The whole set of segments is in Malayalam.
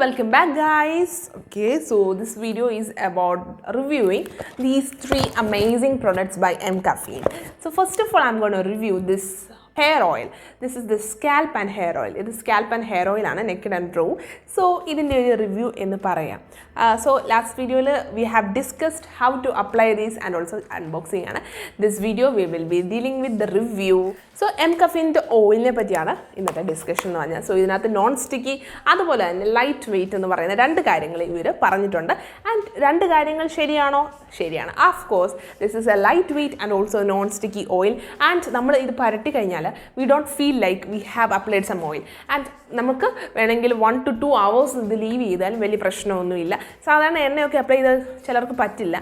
welcome back guys. Okay, so this video is about reviewing these 3 amazing products by Mcaffeine. So first of all, I'm going to review this hair oil. This is the scalp and hair oil. It is scalp and hair oil ആണ് naked and raw. So ഇതിന്റെ ഒരു review എന്ന് പറയാം. So last video we have discussed how to apply these and also unboxing ആണ്. This video we will be dealing with the review. So Mcaffeine ഓയിലിനെ പറ്റിയാണ് ഇന്നത്തെ ഡിസ്കഷൻ എന്ന് പറഞ്ഞാൽ. സോ ഇതിനകത്ത് നോൺ സ്റ്റിക്കി അതുപോലെ തന്നെ ലൈറ്റ് വെയിറ്റ് എന്ന് പറയുന്ന 2 കാര്യങ്ങൾ ഇവർ പറഞ്ഞിട്ടുണ്ട്. ആൻഡ് 2 കാര്യങ്ങൾ ശരിയാണോ? ശരിയാണ്. Of course this is A light weight and also known sticky oil. And നമ്മൾ ഇത് പരട്ടി കഴിഞ്ഞാൽ we don't feel like we have applied some oil. And നമുക്ക് വേണമെങ്കിൽ 1 to 2 hours ഇത് ലീവ് ചെയ്താൽ വലിയ പ്രശ്നമൊന്നുമില്ല. സാധാരണ എണ്ണയൊക്കെ അപ്ലൈ ചെയ്താൽ ചിലർക്ക് പറ്റില്ല,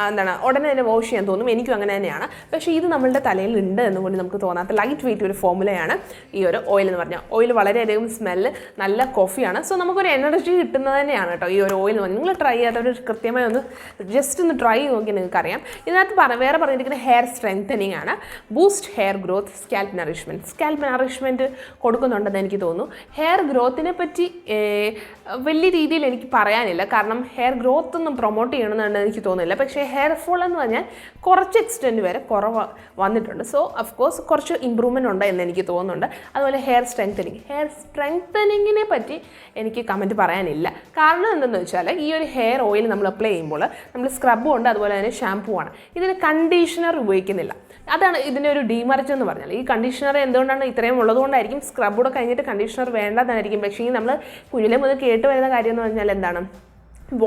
എന്താണ് ഉടനെ തന്നെ വാഷ് ചെയ്യാൻ തോന്നും. എനിക്കും അങ്ങനെ തന്നെയാണ്. പക്ഷേ ഇത് നമ്മളുടെ തലയിൽ ഉണ്ട് എന്നുകൊണ്ട് നമുക്ക് തോന്നാത്ത ലൈറ്റ് വെയിറ്റ് ഒരു ഫോമുലയാണ് ഈ ഒരു ഓയിൽ എന്ന് പറഞ്ഞാൽ. ഓയിൽ വളരെയധികം സ്മെല്ല്, നല്ല കോഫിയാണ്. സോ നമുക്കൊരു എനർജി കിട്ടുന്നത് തന്നെയാണ് കേട്ടോ ഈ ഒരു ഓയിൽ എന്ന് പറഞ്ഞാൽ. നിങ്ങൾ ട്രൈ ചെയ്യാത്തവർ കൃത്യമായി ഒന്ന് ജസ്റ്റ് ഒന്ന് ട്രൈ നോക്കി നിങ്ങൾക്കറിയാം. ഇതിനകത്ത് വേറെ പറഞ്ഞിരിക്കുന്ന ഹെയർ സ്ട്രെങ്തനിങ് ആണ്. Boost hair growth, scalp nourishment കൊടുക്കുന്നുണ്ടെന്ന് എനിക്ക് തോന്നുന്നു. ഹെയർ ഗ്രോത്തിനെ പറ്റി വലിയ രീതിയിൽ എനിക്ക് പറയാനില്ല, കാരണം ഹെയർ ഗ്രോത്ത് ഒന്നും പ്രൊമോട്ട് ചെയ്യണമെന്നുണ്ടെന്ന് എനിക്ക് തോന്നുന്നില്ല. പക്ഷേ ഹെയർ ഫോൾ എന്ന് പറഞ്ഞാൽ കുറച്ച് എക്സ്റ്റെൻറ്റ് വരെ കുറവ് വന്നിട്ടുണ്ട്. സോ അഫ്കോഴ്സ് കുറച്ച് ഇമ്പ്രൂവ്മെൻ്റ് ഉണ്ട് എന്ന് എനിക്ക് തോന്നുന്നുണ്ട്. അതുപോലെ ഹെയർ സ്ട്രെങ്തനിങ്ങിനെ പറ്റി എനിക്ക് കമൻറ്റ് പറയാനില്ല. കാരണം എന്തെന്ന് വെച്ചാൽ ഈ ഒരു ഹെയർ ഓയിൽ നമ്മൾ അപ്ലൈ ചെയ്യുമ്പോൾ നമ്മൾ സ്ക്രബും ഉണ്ട്, അതുപോലെ തന്നെ ഷാമ്പൂ ആണ്. ഇതിന് കണ്ടീഷണർ ഉപയോഗിക്കുന്നില്ല. അതാണ് ഇതിൻ്റെ ഒരു ഡീമറിറ്റ് എന്ന് പറഞ്ഞാൽ. ഈ കണ്ടീഷണർ എന്തുകൊണ്ടാണ് ഇത്രയും ഉള്ളതുകൊണ്ടായിരിക്കും. സ്ക്രബൂടെ കഴിഞ്ഞിട്ട് കണ്ടീഷണർ വേണ്ടതായിരിക്കും. പക്ഷേ നമ്മൾ കുഞ്ഞിലെ മുതൽ കേട്ട് വരുന്ന കാര്യം എന്ന് പറഞ്ഞാൽ എന്താണ്,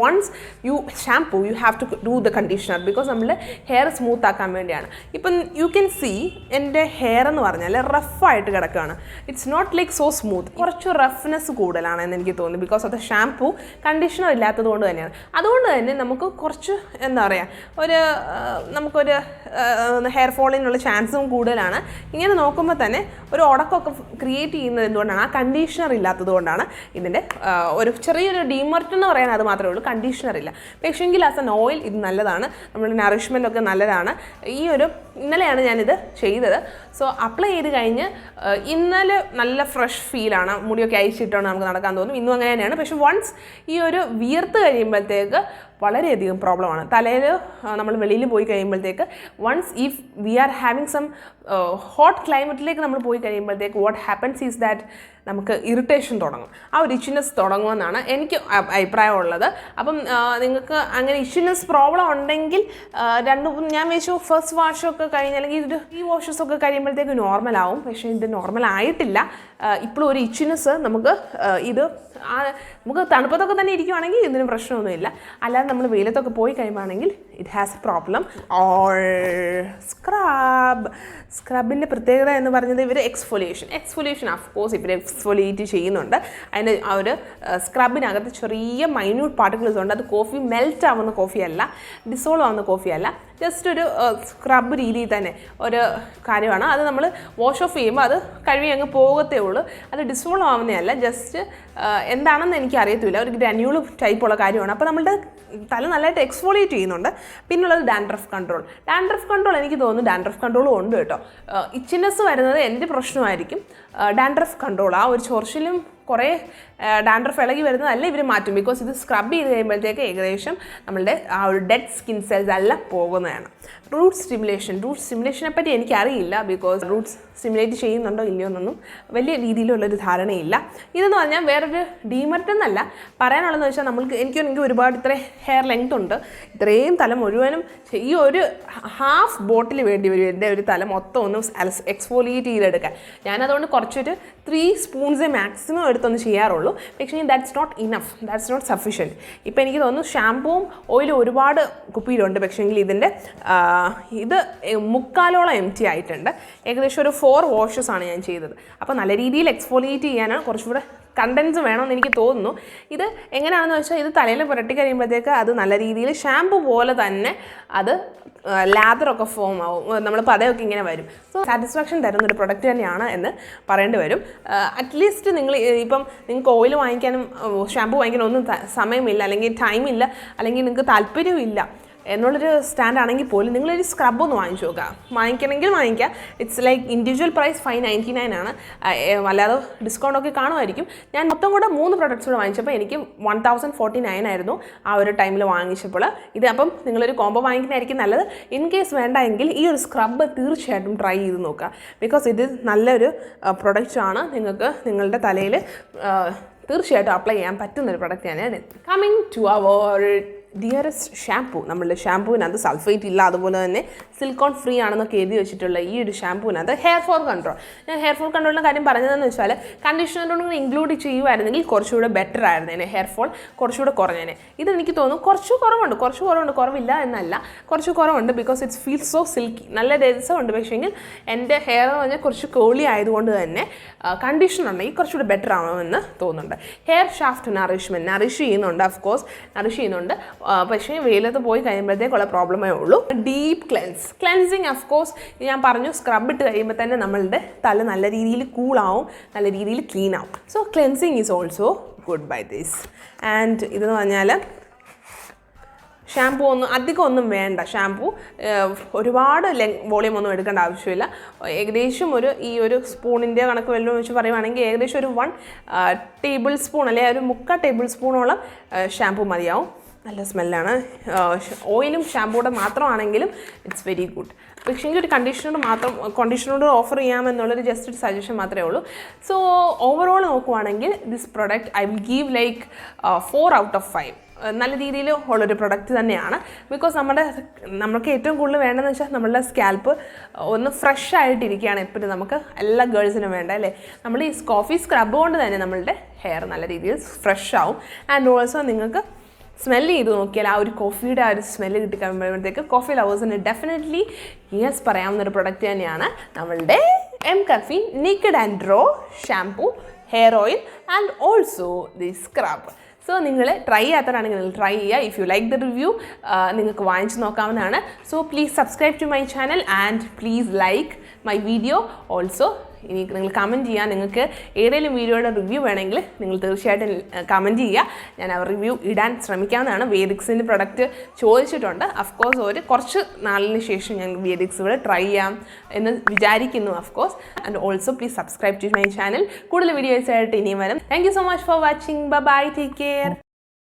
once you shampoo you have to do the conditioner because നമ്മുടെ ഹെയർ സ്മൂത്ത് ആക്കാൻ വേണ്ടിയാണ്. ഇപ്പം യു ക്യാൻ സീ എൻ്റെ ഹെയർ എന്ന് പറഞ്ഞാൽ റഫായിട്ട് കിടക്കുകയാണ്. It's not like so smooth. കുറച്ച് റഫ്നെസ് കൂടുതലാണെന്ന് എനിക്ക് തോന്നുന്നു because of the shampoo conditioner ഇല്ലാത്തത് കൊണ്ട് തന്നെയാണ്. അതുകൊണ്ട് തന്നെ നമുക്ക് കുറച്ച് എന്താ പറയുക, നമുക്കൊരു ഹെയർ ഫോളിനുള്ള ചാൻസും കൂടുതലാണ്. ഇങ്ങനെ നോക്കുമ്പോൾ തന്നെ ഒരു ഉടക്കമൊക്കെ ക്രിയേറ്റ് ചെയ്യുന്നത് എന്തുകൊണ്ടാണ്? ആ കണ്ടീഷണർ ഇല്ലാത്തത് കൊണ്ടാണ്. ഇതിൻ്റെ ഒരു ചെറിയൊരു ഡീമർട്ട് എന്ന് പറയാൻ അത് മാത്രമേ ഉള്ളൂ, കണ്ടീഷണർ ഇല്ല. പക്ഷേങ്കിൽ ആസ് എൻ ഓയിൽ ഇത് നല്ലതാണ്. നമ്മുടെ നറിഷ്മെൻ്റ് ഒക്കെ നല്ലതാണ്. ഇന്നലെയാണ് ഞാനിത് ചെയ്തത്. സോ അപ്ലൈ ചെയ്ത് കഴിഞ്ഞ് ഇന്നലെ നല്ല ഫ്രഷ് ഫീലാണ്. മുടിയൊക്കെ അയച്ചിട്ടാണ് നമുക്ക് നടക്കാൻ തോന്നും. ഇന്നും അങ്ങനെ തന്നെയാണ്. പക്ഷേ വൺസ് ഈ ഒരു വിയർത്ത് കഴിയുമ്പോഴത്തേക്ക് വളരെയധികം പ്രോബ്ലമാണ്. തലയിൽ നമ്മൾ വെളിയിൽ പോയി കഴിയുമ്പോഴത്തേക്ക് once if we are having some hot ക്ലൈമറ്റിലേക്ക് നമ്മൾ പോയി കഴിയുമ്പോഴത്തേക്ക് വാട്ട് ഹാപ്പൻസ് ഈസ് ദാറ്റ് നമുക്ക് ഇറിറ്റേഷൻ തുടങ്ങും. ആ ഒരു ഇച്ചിനെസ് തുടങ്ങുമെന്നാണ് എനിക്ക് അഭിപ്രായമുള്ളത്. അപ്പം നിങ്ങൾക്ക് അങ്ങനെ ഇച്ചിനെസ് പ്രോബ്ലം ഉണ്ടെങ്കിൽ ഞാൻ വെച്ചു ഫസ്റ്റ് വാഷൊക്കെ കഴിഞ്ഞ് അല്ലെങ്കിൽ 3 വാഷസൊക്കെ കഴിയുമ്പോഴത്തേക്ക് നോർമലാവും. പക്ഷേ ഇത് നോർമൽ ആയിട്ടില്ല. ഇപ്പോഴും ഒരു ഇച്ചിനെസ് നമുക്ക് നമുക്ക് തണുപ്പത്തൊക്കെ തന്നെ ഇരിക്കുവാണെങ്കിൽ ഇതിന് പ്രശ്നമൊന്നുമില്ല. അല്ലാതെ നമ്മൾ വെയിലത്തൊക്കെ പോയി കഴിയുമ്പോഴാണെങ്കിൽ it has a problem. Or സ്ക്രബിൻ്റെ പ്രത്യേകത എന്ന് പറഞ്ഞത് ഇവർ എക്സ്ഫോലിയേഷൻ ഓഫ് കോഴ്സ് ഇവർ എക്സ്ഫോലിയേറ്റ് ചെയ്യുന്നുണ്ട്. അതിന് ആ ഒരു സ്ക്രബിനകത്ത് ചെറിയ മൈന്യൂട്ട് പാർട്ടിക്കിൾസ് ഉണ്ട്. അത് കോഫി മെൽറ്റ് ആവുന്ന കോഫിയല്ല, ഡിസോൾവ് ആവുന്ന കോഫിയല്ല. ജസ്റ്റ് ഒരു സ്ക്രബ് രീതിയിൽ തന്നെ ഒരു കാര്യമാണ്. അത് നമ്മൾ വാഷ് ഓഫ് ചെയ്യുമ്പോൾ അത് കഴുകി അങ്ങ് പോകത്തേ ഉള്ളൂ. അത് ഡിസോൾവ് ആവുന്നതല്ല. ജസ്റ്റ് എന്താണെന്ന് എനിക്ക് അറിയത്തില്ല, ഒരു ഗ്രാന്യൂൾ ടൈപ്പുള്ള കാര്യമാണ്. അപ്പോൾ നമ്മളുടെ തല നല്ലതായിട്ട് എക്സ്ഫോളിയേറ്റ് ചെയ്യുന്നുണ്ട്. പിന്നുള്ളത് ഡാൻഡ്രഫ് കൺട്രോൾ എനിക്ക് തോന്നുന്നു ഡാൻഡ്രഫ് കൺട്രോളും ഉണ്ട് കേട്ടോ. ഇച്ചിനെസ് വരുന്നത് എൻ്റെ പ്രശ്നമായിരിക്കും. ഡാൻഡ്രഫ് കൺട്രോൾ, ആ ഒരു ചൊറിച്ചിലും കുറേ ഡാൻഡ്രഫ് ഇളകി വരുന്നതല്ല ഇവർ മാറ്റും. ബിക്കോസ് ഇത് സ്ക്രബ് ചെയ്ത് കഴിയുമ്പോഴത്തേക്ക് ഏകദേശം നമ്മളുടെ ആ ഒരു ഡെഡ് സ്കിൻ സെൽസ് എല്ലാം പോകുന്നതാണ്. റൂട്ട് സ്റ്റിമുലേഷനെ പറ്റി എനിക്കറിയില്ല. ബിക്കോസ് റൂട്ട്സ് സ്റ്റിമുലേറ്റ് ചെയ്യുന്നുണ്ടോ ഇല്ലയോ എന്നൊന്നും വലിയ രീതിയിലുള്ളൊരു ധാരണയില്ല. ഇതെന്ന് പറഞ്ഞാൽ വേറൊരു ഡീമർട്ട് എന്നല്ല പറയാനുള്ളതെന്ന് വെച്ചാൽ എനിക്ക് ഒരുപാട് ഇത്ര ഹെയർ ലെങ്ത് ഉണ്ട്. ഇത്രയും തല മുഴുവനും ഈ ഒരു ഹാഫ് ബോട്ടിൽ വേണ്ടി വരും എൻ്റെ ഒരു തല മൊത്തം ഒന്ന് എക്സ്ഫോലിയേറ്റ് ചെയ്തെടുക്കാൻ. ഞാനതുകൊണ്ട് കുറച്ചൊരു 3 സ്പൂൺസേ മാക്സിമം എടുത്തൊന്ന് ചെയ്യാറുള്ളൂ. പക്ഷേ that's not enough, that's not sufficient. ഇപ്പോൾ എനിക്ക് തോന്നുന്നു ഷാമ്പൂവും ഓയിലും ഒരുപാട് കുപ്പിയിലുണ്ട്. പക്ഷേങ്കിൽ ഇത് 3/4 empty ആയിട്ടുണ്ട്. ഏകദേശം ഒരു 4 വാഷസാണ് ഞാൻ ചെയ്തത്. അപ്പോൾ നല്ല രീതിയിൽ എക്സ്ഫോലിയേറ്റ് ചെയ്യാനാണ് കുറച്ചുകൂടെ കണ്ടൻസ് വേണമെന്ന് എനിക്ക് തോന്നുന്നു. ഇത് എങ്ങനെയാണെന്ന് വെച്ചാൽ ഇത് തലയിൽ പുരട്ടി കഴിയുമ്പോഴത്തേക്ക് അത് നല്ല രീതിയിൽ ഷാമ്പു പോലെ തന്നെ അത് ലാദറൊക്കെ ഫോം ആവും, നമ്മൾ പതയൊക്കെ ഇങ്ങനെ വരും. സോ സാറ്റിസ്ഫാക്ഷൻ തരുന്നൊരു പ്രൊഡക്റ്റ് തന്നെയാണ് എന്ന് പറയേണ്ടി വരും. അറ്റ്ലീസ്റ്റ് നിങ്ങൾക്ക് ഓയിൽ വാങ്ങിക്കാനും ഷാമ്പു വാങ്ങിക്കാനും ഒന്നും സമയമില്ല, അല്ലെങ്കിൽ ടൈമില്ല, അല്ലെങ്കിൽ നിങ്ങൾക്ക് താല്പര്യമില്ല എന്നുള്ളൊരു സ്റ്റാൻഡ് ആണെങ്കിൽ പോലും നിങ്ങളൊരു സ്ക്രബ് ഒന്ന് വാങ്ങിച്ചു നോക്കുക. വാങ്ങിക്കണമെങ്കിൽ വാങ്ങിക്കുക. ഇറ്റ്സ് ലൈക്ക് ഇൻഡിവിജ്വൽ പ്രൈസ് 599 ആണ്. അല്ലാതെ ഡിസ്കൗണ്ട് ഒക്കെ കാണുമായിരിക്കും. ഞാൻ മൊത്തം കൂടെ 3 പ്രൊഡക്ട്സ് കൂടെ വാങ്ങിച്ചപ്പോൾ എനിക്ക് 1049 ആയിരുന്നു ആ ഒരു ടൈമിൽ വാങ്ങിച്ചപ്പോൾ. ഇത് അപ്പം നിങ്ങളൊരു കോംബോ വാങ്ങിക്കുന്നതായിരിക്കും നല്ലത്. ഇൻ കേസ് വേണ്ട എങ്കിൽ ഈ ഒരു സ്ക്രബ് തീർച്ചയായിട്ടും ട്രൈ ചെയ്ത് നോക്കുക. ബിക്കോസ് ഇത് നല്ലൊരു പ്രൊഡക്റ്റാണ്. നിങ്ങൾക്ക് നിങ്ങളുടെ തലയിൽ തീർച്ചയായിട്ടും അപ്ലൈ ചെയ്യാൻ പറ്റുന്നൊരു പ്രൊഡക്റ്റ് തന്നെയാണ്. Coming to our dearest shampoo. നമ്മളുടെ ഷാംപൂവിനകത്ത് സൾഫേറ്റ് ഇല്ല, അതുപോലെ തന്നെ സിലിക്കോൺ ഫ്രീ ആണെന്നൊക്കെ എഴുതി വെച്ചിട്ടുള്ള ഈ ഒരു ഷാംപൂവിനകത്ത് ഹെയർ ഫോൾ കൺട്രോൾ. ഞാൻ ഹെയർ ഫോൾ കൺട്രോളിൻ്റെ കാര്യം പറഞ്ഞതെന്ന് വെച്ചാൽ കണ്ടീഷണറോട് ഇൻക്ലൂഡ് ചെയ്യുമായിരുന്നെങ്കിൽ കുറച്ചുകൂടെ ബെറ്റർ ആയിരുന്നേനെ, ഹെയർ ഫോൾ കുറച്ചുകൂടെ കുറഞ്ഞേനെ. ഇതെനിക്ക് തോന്നുന്നു കുറച്ച് കുറവുണ്ട്, കുറവില്ല എന്നല്ല, കുറച്ച് കുറവുണ്ട്. Because it's feel so silky, നല്ല രസമുണ്ട്. പക്ഷേങ്കിൽ എൻ്റെ ഹെയർ എന്ന് പറഞ്ഞാൽ കുറച്ച് കേളി ആയതുകൊണ്ട് തന്നെ കണ്ടീഷണർ ഉണ്ടെങ്കിൽ കുറച്ചുകൂടെ ബെറ്റർ ആവുമെന്ന് തോന്നുന്നുണ്ട്. ഹെയർ ഷാഫ്റ്റ് നറിഷ് ചെയ്യുന്നുണ്ട്, ഓഫ്കോഴ്സ് നറിഷ് ചെയ്യുന്നുണ്ട്. പക്ഷേ വെയിലത്ത് പോയി കഴിയുമ്പോഴത്തേക്കുള്ള പ്രോബ്ലമേ ഉള്ളൂ. ഡീപ്പ് ക്ലെൻസിങ് ഓഫ്കോഴ്സ് ഞാൻ പറഞ്ഞു, സ്ക്രബ് ഇട്ട് കഴിയുമ്പോൾ തന്നെ നമ്മളുടെ തല നല്ല രീതിയിൽ കൂളാവും, നല്ല രീതിയിൽ ക്ലീൻ ആവും. So cleansing is also good bye this. And ഇതെന്ന് പറഞ്ഞാൽ ഷാംപൂ അധികം ഒന്നും വേണ്ട. ഷാംപൂ ഒരുപാട് വോളിയം ഒന്നും എടുക്കേണ്ട ആവശ്യമില്ല. ഏകദേശം ഈ ഒരു സ്പൂണിൻ്റെ കണക്ക് വല്ലതും വെച്ച് പറയുവാണെങ്കിൽ ഏകദേശം ഒരു 1 ടേബിൾ സ്പൂൺ അല്ലെങ്കിൽ ഒരു 3/4 ടേബിൾ സ്പൂണോളം ഷാംപൂ മതിയാവും. നല്ല സ്മെല്ലാണ്. ഓയിലും ഷാംപൂടെ മാത്രമാണെങ്കിലും ഇറ്റ്സ് വെരി ഗുഡ്. പക്ഷേ ഒരു കണ്ടീഷണറോട് ഓഫർ ചെയ്യാമെന്നുള്ളൊരു ജസ്റ്റ് ഒരു സജഷൻ മാത്രമേ ഉള്ളൂ. സോ ഓവറോൾ നോക്കുവാണെങ്കിൽ this product I will give like 4 out of 5. നല്ല രീതിയിൽ ഉള്ളൊരു പ്രൊഡക്റ്റ് തന്നെയാണ്. ബിക്കോസ് നമുക്ക് ഏറ്റവും കൂടുതൽ വേണ്ടതെന്ന് വെച്ചാൽ നമ്മളുടെ സ്കാൽപ്പ് ഒന്ന് ഫ്രഷ് ആയിട്ടിരിക്കുകയാണ് എപ്പോഴും നമുക്ക് എല്ലാ ഗേൾസിനും വേണ്ട അല്ലേ. നമ്മൾ ഈ കോഫി സ്ക്രബ് കൊണ്ട് തന്നെ നമ്മളുടെ ഹെയർ നല്ല രീതിയിൽ ഫ്രഷ് ആവും. ആൻഡ് ഓൾസോ നിങ്ങൾക്ക് സ്മെല്ല് ചെയ്ത് നോക്കിയാൽ ആ ഒരു കോഫിയുടെ ആ ഒരു സ്മെല്ല് കിട്ടിക്കഴിയുമ്പോഴത്തേക്ക് കോഫി ലവേഴ്സിന് ഡെഫിനറ്റ്ലി യെസ് പറയാവുന്നൊരു പ്രൊഡക്റ്റ് തന്നെയാണ് നമ്മളുടെ Mcaffeine Naked and Raw shampoo, hair oil and also the scrub. So നിങ്ങൾ ട്രൈ ചെയ്യാത്തവരാണെങ്കിൽ നിങ്ങൾ ട്രൈ ചെയ്യുക. If you like the review നിങ്ങൾക്ക് വാങ്ങിച്ച് നോക്കാവുന്നതാണ്. So please subscribe to my channel and please like my video also. ഇനി നിങ്ങൾ കമൻറ്റ് ചെയ്യുക. നിങ്ങൾക്ക് ഏതെങ്കിലും വീഡിയോയുടെ റിവ്യൂ വേണമെങ്കിൽ നിങ്ങൾ തീർച്ചയായിട്ടും കമൻറ്റ് ചെയ്യുക. ഞാൻ ആ റിവ്യൂ ഇടാൻ ശ്രമിക്കാവുന്നതാണ്. വേദിക്സിൻ്റെ പ്രൊഡക്റ്റ് ചോദിച്ചിട്ടുണ്ട്. അഫ്കോഴ്സ് കുറച്ച് നാളിന് ശേഷം ഞാൻ വേദിക്സ് ഇവിടെ ട്രൈ ചെയ്യാം എന്ന് വിചാരിക്കുന്നു of course. And also please subscribe to my channel. കൂടുതൽ വീഡിയോസ് ആയിട്ട് ഇനിയും വരും. Thank you so much for watching. Bye, take care.